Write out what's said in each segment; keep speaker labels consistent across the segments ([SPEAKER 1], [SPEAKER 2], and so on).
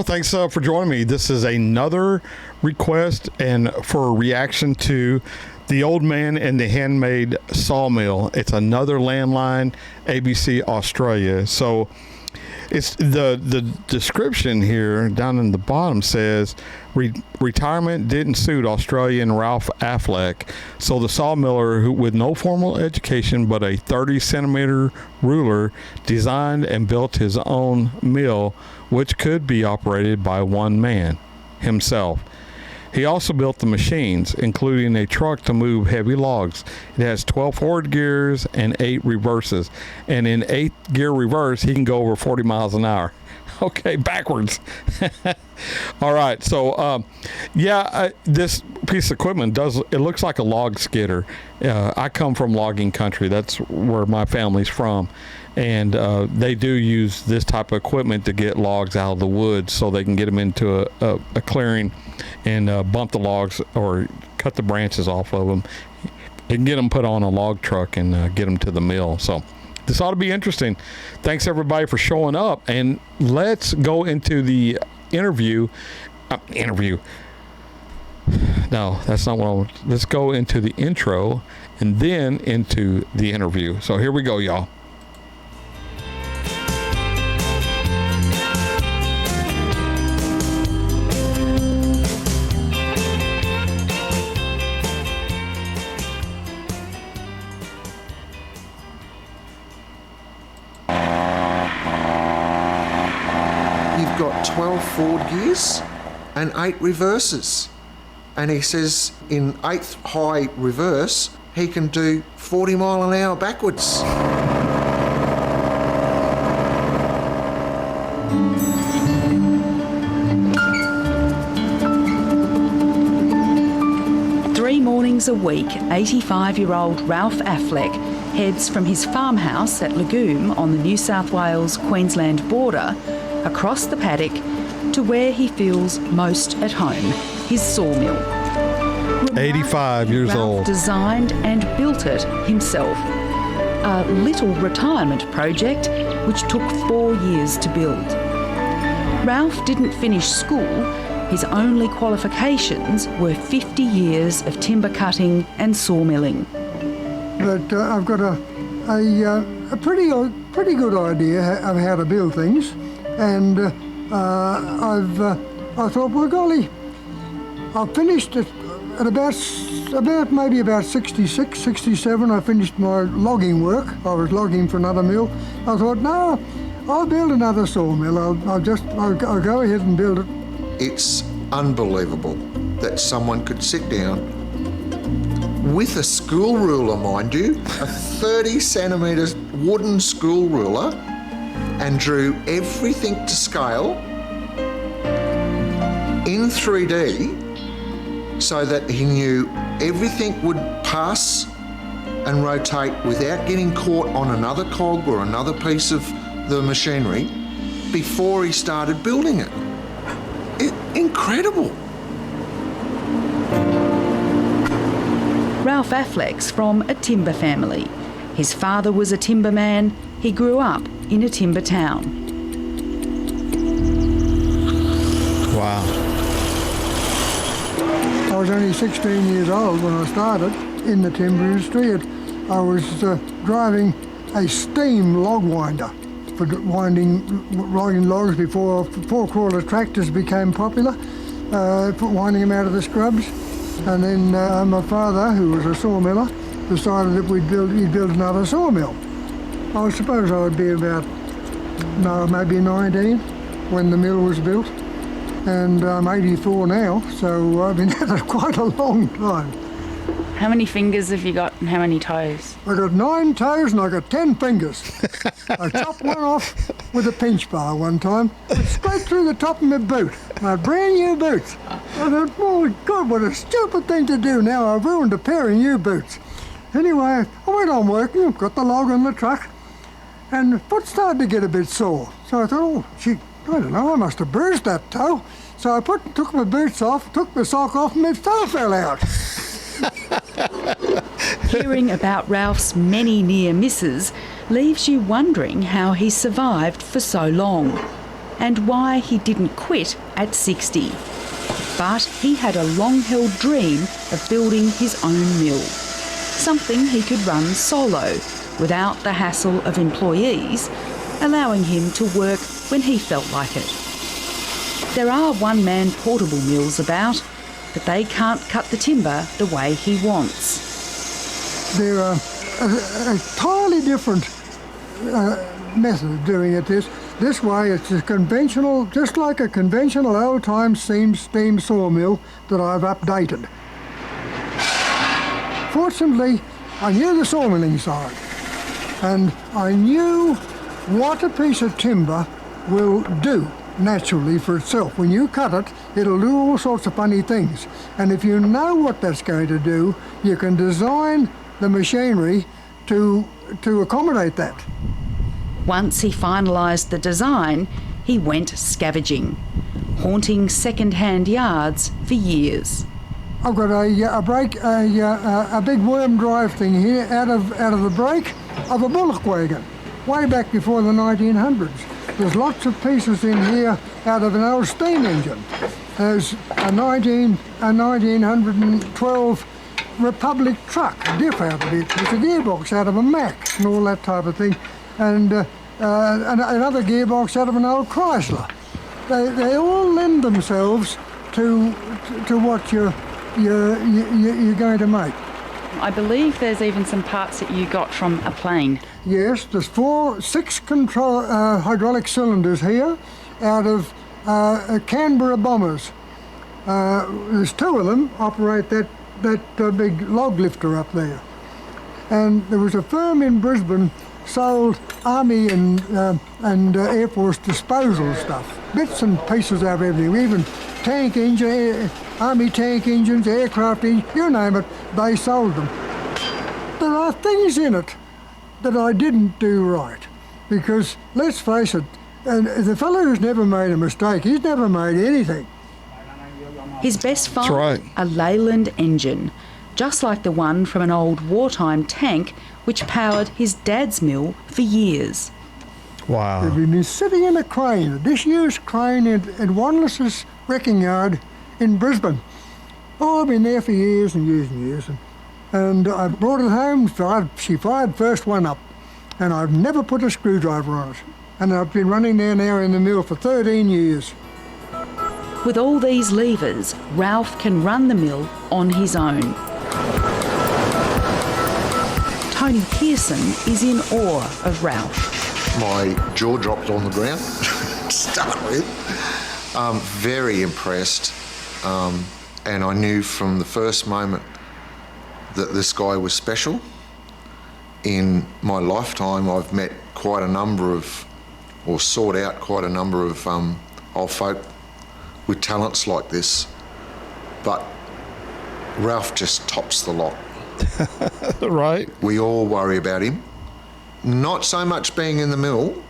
[SPEAKER 1] No, thanks for joining me. This is another request and for a reaction to The Old Man and the Handmade Sawmill. It's another Landline ABC Australia. So it's the description here down in the bottom says retirement didn't suit Australian Ralph Affleck, so the sawmiller, who with no formal education but a 30-centimeter ruler, designed and built his own mill, which could be operated by one man, himself. He also built the machines, including a truck to move heavy logs. It has 12 forward gears and 8 reverses. And in 8th gear reverse, he can go over 40 miles an hour. Okay, backwards. All right, so this piece of equipment it looks like a log skidder. I come from logging country. That's where my family's from. And they do use this type of equipment to get logs out of the woods so they can get them into a clearing and bump the logs or cut the branches off of them and get them put on a log truck and get them to the mill. So this ought to be interesting. Thanks everybody for showing up, and let's go into the interview. No, that's not what I want. Let's go into the intro and then into the interview. So here we go, y'all.
[SPEAKER 2] You've got 12 forward gears and 8 reverses. And he says in 8th high reverse, he can do 40 mile an hour backwards.
[SPEAKER 3] Three mornings a week, 85-year-old Ralph Affleck heads from his farmhouse at Legume on the New South Wales-Queensland border across the paddock to where he feels most at home, his sawmill.
[SPEAKER 1] 85 years
[SPEAKER 3] Ralph
[SPEAKER 1] old.
[SPEAKER 3] Designed and built it himself. A little retirement project which took 4 years to build. Ralph didn't finish school. His only qualifications were 50 years of timber cutting and sawmilling.
[SPEAKER 4] But I've got a pretty good idea of how to build things, and I thought, well, golly, I finished it at about 66, 67. I finished my logging work. I was logging for another mill. I thought, no, I'll build another sawmill. I'll go ahead and build it.
[SPEAKER 2] It's unbelievable that someone could sit down with a school ruler, mind you, a 30 centimetre wooden school ruler, and drew everything to scale in 3D so that he knew everything would pass and rotate without getting caught on another cog or another piece of the machinery before he started building it. Incredible.
[SPEAKER 3] Ralph Affleck's from a timber family. His father was a timberman. He grew up in a timber town.
[SPEAKER 1] Wow.
[SPEAKER 4] I was only 16 years old when I started in the timber industry. I was driving a steam log winder for logging logs before four-quarter tractors became popular, winding them out of the scrubs. And then my father, who was a sawmiller, decided that he'd build another sawmill. I suppose I would be about, maybe 19 when the mill was built. And I'm 84 now, so I've been at it quite a long time.
[SPEAKER 5] How many fingers have you got and how many toes?
[SPEAKER 4] I got 9 toes and I got 10 fingers. I chopped one off with a pinch bar one time, went straight through the top of my boot. My brand new boots. I thought, oh my God, what a stupid thing to do now. I've ruined a pair of new boots. Anyway, I went on working, got the log on the truck, and the foot started to get a bit sore. So I thought, oh, gee, I don't know, I must have bruised that toe. So I took my boots off, took my sock off, and my toe fell out.
[SPEAKER 3] Hearing about Ralph's many near misses leaves you wondering how he survived for so long. and why he didn't quit at 60. But he had a long-held dream of building his own mill, something he could run solo, without the hassle of employees, allowing him to work when he felt like it. There are one-man portable mills about, but they can't cut the timber the way he wants.
[SPEAKER 4] There are a entirely different method of doing it. This way, it's a conventional, just like a conventional old-time steam sawmill that I've updated. Fortunately, I knew the sawmilling side, and I knew what a piece of timber will do naturally for itself. When you cut it, it'll do all sorts of funny things. And if you know what that's going to do, you can design the machinery to accommodate that.
[SPEAKER 3] Once he finalised the design, he went scavenging, haunting second-hand yards for years.
[SPEAKER 4] I've got a big worm drive thing here out of the brake of a bullock wagon, way back before the 1900s. There's lots of pieces in here out of an old steam engine. There's a 1912 Republic truck, a diff out of it. There's a gearbox out of a Mack and all that type of thing. And another gearbox out of an old Chrysler. They all lend themselves to what you're going to make.
[SPEAKER 5] I believe there's even some parts that you got from a plane.
[SPEAKER 4] Yes, there's 6 hydraulic cylinders here out of Canberra bombers. There's 2 of them operate that big log lifter up there. And there was a firm in Brisbane sold Army and Air Force disposal stuff, bits and pieces of everything, even tank engine, Army tank engines, aircraft engines, you name it, they sold them. There are things in it that I didn't do right, because let's face it, and the fellow who's never made a mistake, he's never made anything.
[SPEAKER 3] His best find,
[SPEAKER 1] right.
[SPEAKER 3] a Leyland engine, just like the one from an old wartime tank which powered his dad's mill for years.
[SPEAKER 1] Wow.
[SPEAKER 4] They've been sitting in a crane, a disused crane in Wanless's wrecking yard in Brisbane. Oh, I've been there for years and years and years. And I brought it home, she fired first one up, and I've never put a screwdriver on it. And I've been running there now in the mill for 13 years.
[SPEAKER 3] With all these levers, Ralph can run the mill on his own. Tony Pearson is in awe of Ralph.
[SPEAKER 2] My jaw dropped on the ground to start with. Very impressed, and I knew from the first moment that this guy was special. In my lifetime, I've met quite a number of, or sought out quite a number of old folk with talents like this, but Ralph just tops the lot.
[SPEAKER 1] Right.
[SPEAKER 2] We all worry about him. Not so much being in the mill,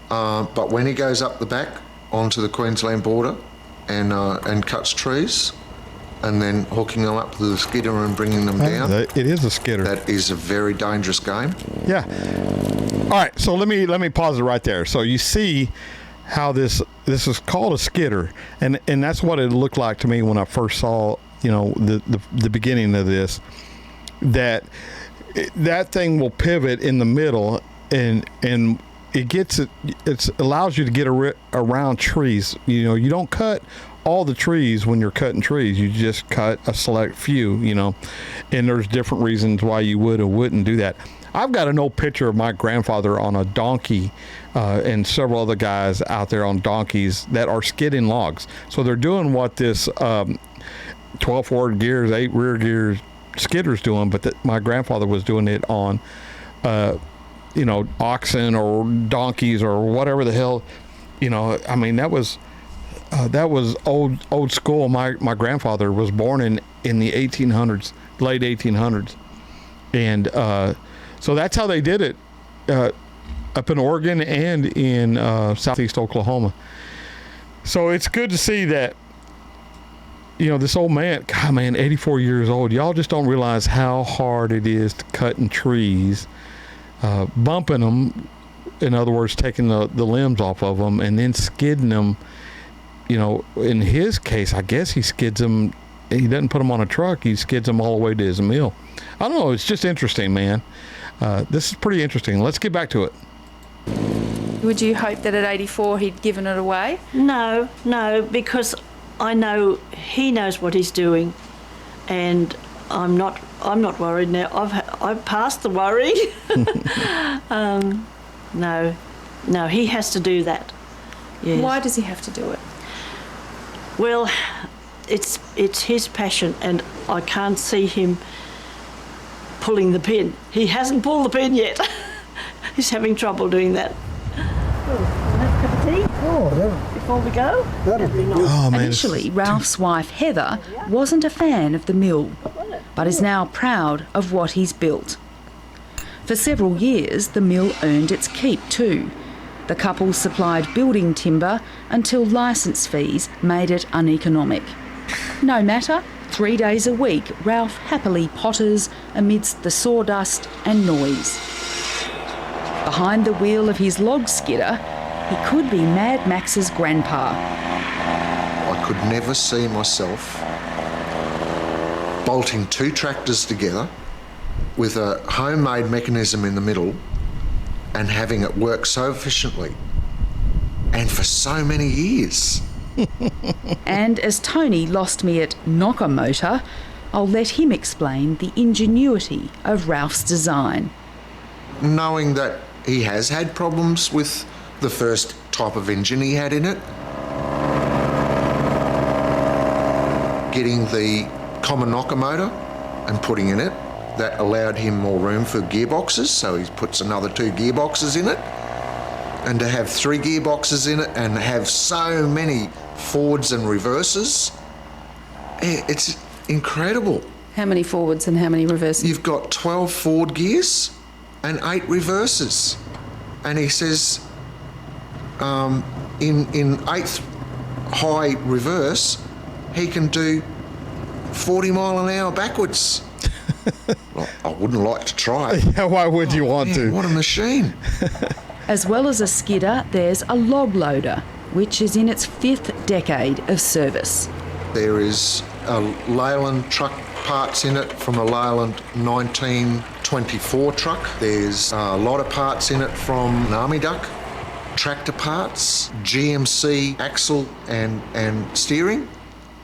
[SPEAKER 2] but when he goes up the back onto the Queensland border and cuts trees, and then hooking them up to the skidder and bringing them down.
[SPEAKER 1] It is a skidder.
[SPEAKER 2] That is a very dangerous game.
[SPEAKER 1] Yeah. All right. So let me pause it right there. So you see how this is called a skidder, and that's what it looked like to me when I first saw the beginning of this. That thing will pivot in the middle, and it allows you to get around trees. You don't cut all the trees when you're cutting trees. You just cut a select few, and there's different reasons why you would or wouldn't do that. I've got an old picture of my grandfather on a donkey and several other guys out there on donkeys that are skidding logs. So they're doing what this 12 forward gears, 8 rear gears skidder's doing, but my grandfather was doing it on oxen or donkeys or whatever the hell. I mean, that was old school. My grandfather was born in the 1800s, late 1800s, and so that's how they did it up in Oregon and in southeast Oklahoma. So it's good to see that this old man, God, man, 84 years old. Y'all just don't realize how hard it is to cutting trees, bumping them in other words, taking the limbs off of them and then skidding them. You know, in his case, I guess he skids them. He doesn't put them on a truck. He skids them all the way to his mill. I don't know. It's just interesting, man. This is pretty interesting. Let's get back to it.
[SPEAKER 5] Would you hope that at 84 he'd given it away?
[SPEAKER 6] No, because I know he knows what he's doing, and I'm not worried now. I've passed the worry. No, he has to do that. Yes.
[SPEAKER 5] Why does he have to do it?
[SPEAKER 6] Well, it's his passion, and I can't see him pulling the pin. He hasn't pulled the pin yet. He's having trouble doing that. Have a cup of tea?
[SPEAKER 4] Oh,
[SPEAKER 6] Before we go?
[SPEAKER 4] that'll be nice.
[SPEAKER 1] Oh, man.
[SPEAKER 3] Initially, Ralph's wife Heather wasn't a fan of the mill, but is now proud of what he's built. For several years, the mill earned its keep too. The couple supplied building timber until licence fees made it uneconomic. No matter, 3 days a week, Ralph happily potters amidst the sawdust and noise. Behind the wheel of his log skidder, he could be Mad Max's grandpa.
[SPEAKER 2] I could never see myself bolting 2 tractors together with a homemade mechanism in the middle and having it work so efficiently and for so many years.
[SPEAKER 3] And as Tony lost me at knocker motor, I'll let him explain the ingenuity of Ralph's design.
[SPEAKER 2] Knowing that he has had problems with the first type of engine he had in it, getting the common knocker motor and putting in it, that allowed him more room for gearboxes, so he puts another 2 gearboxes in it. And to have 3 gearboxes in it and have so many forwards and reverses, it's incredible.
[SPEAKER 5] How many forwards and how many reverses?
[SPEAKER 2] You've got 12 forward gears and 8 reverses. And he says in 8th high reverse, he can do 40 mile an hour backwards. I wouldn't like to try it.
[SPEAKER 1] Yeah, why would you want to?
[SPEAKER 2] What a machine.
[SPEAKER 3] As well as a skidder, there's a log loader, which is in its 5th decade of service.
[SPEAKER 2] There is a Leyland truck parts in it from a Leyland 1924 truck. There's a lot of parts in it from an Army Duck. Tractor parts, GMC axle and steering.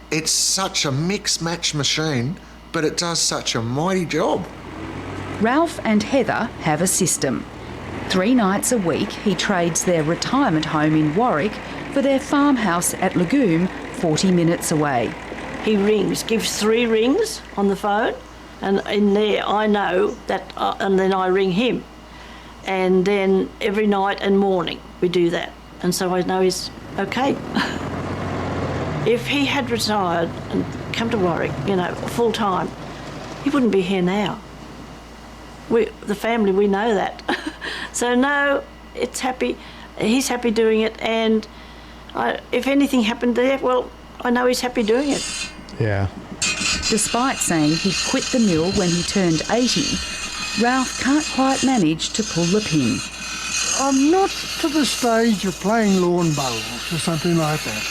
[SPEAKER 2] It's such a mix-match machine, but it does such a mighty job.
[SPEAKER 3] Ralph and Heather have a system. 3 nights a week, he trades their retirement home in Warwick for their farmhouse at Lagoon, 40 minutes away.
[SPEAKER 6] He rings, gives 3 rings on the phone, and in there I know that, and then I ring him. And then every night and morning we do that, and so I know he's okay. If he had retired and come to Warwick, full time, he wouldn't be here now. The family, we know that. So no, it's happy. He's happy doing it, and if anything happened there, well, I know he's happy doing it.
[SPEAKER 1] Yeah.
[SPEAKER 3] Despite saying he quit the mill when he turned 80, Ralph can't quite manage to pull the pin.
[SPEAKER 4] I'm not to the stage of playing lawn bowls or something like that.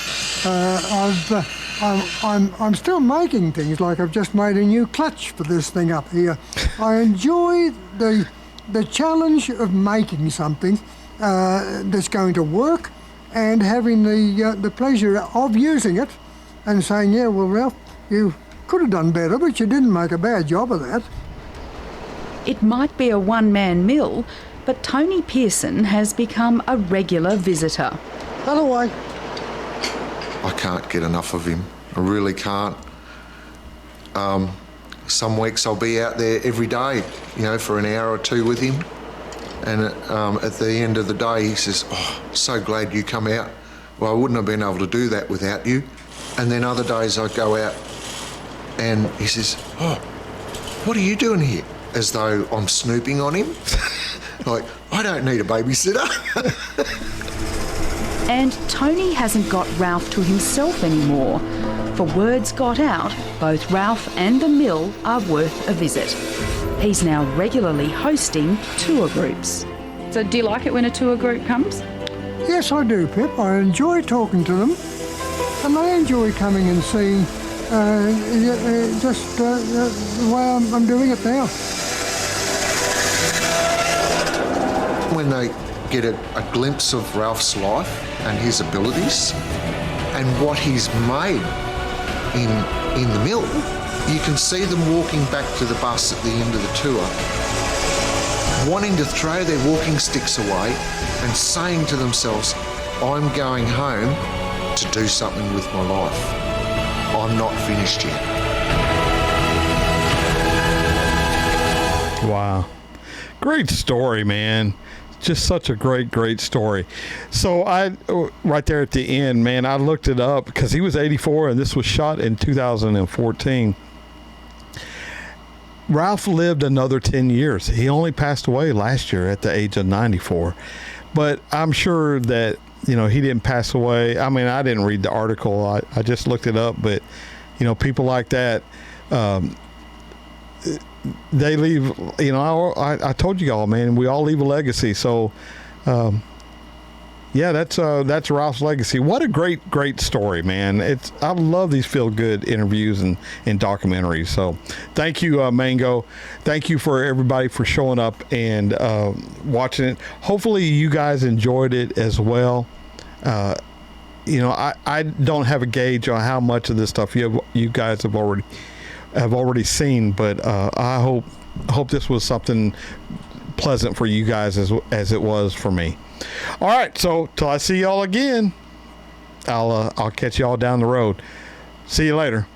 [SPEAKER 4] I'm still making things, like I've just made a new clutch for this thing up here. I enjoy the challenge of making something that's going to work and having the pleasure of using it and saying, yeah, well, Ralph, you could have done better, but you didn't make a bad job of that.
[SPEAKER 3] It might be a one-man mill, but Tony Pearson has become a regular visitor.
[SPEAKER 4] Hello, I
[SPEAKER 2] can't get enough of him. I really can't. Some weeks I'll be out there every day, for an hour or 2 with him. And at the end of the day, he says, "Oh, so glad you come out. Well, I wouldn't have been able to do that without you." And then other days I go out and he says, "Oh, what are you doing here?" As though I'm snooping on him. Like, I don't need a babysitter.
[SPEAKER 3] And Tony hasn't got Ralph to himself anymore. For words got out, both Ralph and the mill are worth a visit. He's now regularly hosting tour groups.
[SPEAKER 5] So do you like it when a tour group comes?
[SPEAKER 4] Yes, I do, Pip. I enjoy talking to them, and they enjoy coming and seeing just the way I'm doing it now.
[SPEAKER 2] When they get a glimpse of Ralph's life and his abilities and what he's made in the mill, you can see them walking back to the bus at the end of the tour, wanting to throw their walking sticks away and saying to themselves, I'm going home to do something with my life. I'm not finished yet.
[SPEAKER 1] Wow. Great story, man. Just such a great story. So right there at the end, man, I looked it up because he was 84 and this was shot in 2014. Ralph lived another 10 years. He only passed away last year at the age of 94. But I'm sure that, he didn't pass away. I mean, I didn't read the article. I just looked it up. But, people like that, they leave, I told you all, man, we all leave a legacy. So, yeah, that's Ralph's legacy. What a great story, man. I love these feel good interviews and documentaries. So thank you, Mango. Thank you for everybody for showing up and watching it. Hopefully you guys enjoyed it as well. I don't have a gauge on how much of this stuff you guys have already seen, but I hope this was something pleasant for you guys as it was for me. All right, so till I see y'all again, I'll catch y'all down the road. See you later.